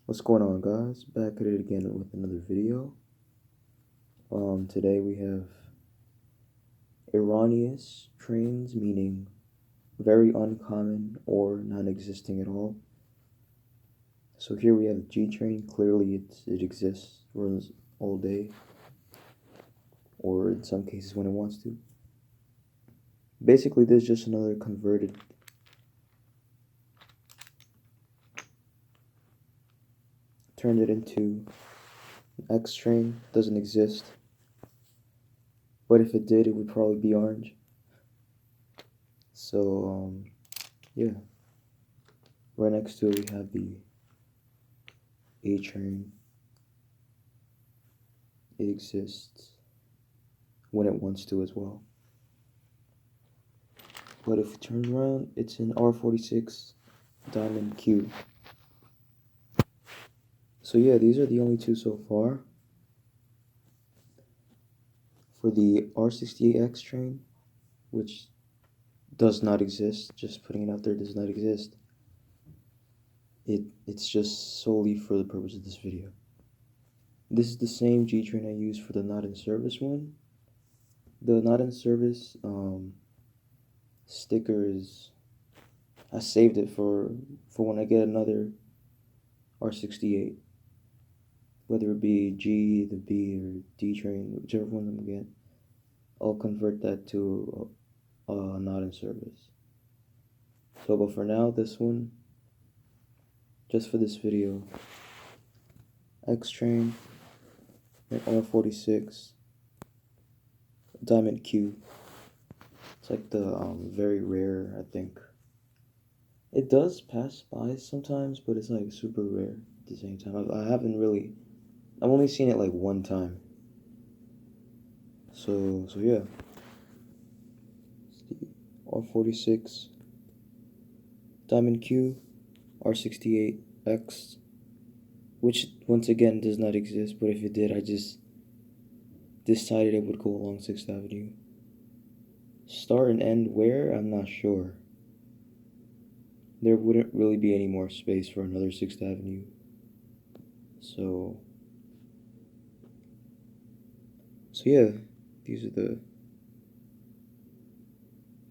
What's going on, guys? Back at it again with another video. Today we have erroneous trains, meaning very uncommon or non-existing at all. So here we have the G train. Clearly it exists, runs all day, or in some cases when it wants to. Basically, this is just another converted turned it into an X train. Doesn't exist, but if it did, it would probably be orange. So yeah, right next to it we have the A train. It exists when it wants to as well, but if it turns around, it's an R46 diamond Q. So yeah, these are the only two so far. For the R68X train, which does not exist, just putting it out there, does not exist. It's just solely for the purpose of this video. This is the same G train I used for the not in service one. The not in service sticker is, I saved it for when I get another R68. Whether it be G, the B, or D train, whichever one I'm gonna get, I'll convert that to not in service. So, but for now, this one, just for this video, X train, and R46, diamond Q. It's like the very rare, I think. It does pass by sometimes, but it's like super rare at the same time. I've only seen it like one time. So yeah. It's the R46, diamond Q, R68X, which once again does not exist, but if it did, I just decided it would go along 6th Avenue. Start and end where? I'm not sure. There wouldn't really be any more space for another 6th Avenue. So yeah, these are the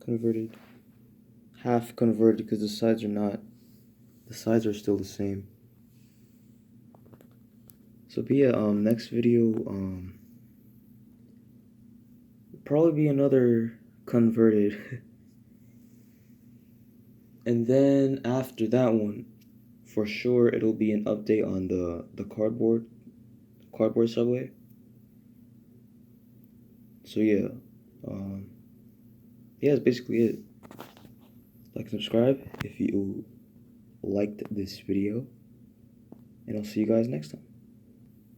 converted, half converted, because the sides are still the same. So but yeah, next video, probably be another converted. And then after that one, for sure it'll be an update on the cardboard subway. So yeah, yeah, that's basically it. Like, subscribe if you liked this video, and I'll see you guys next time.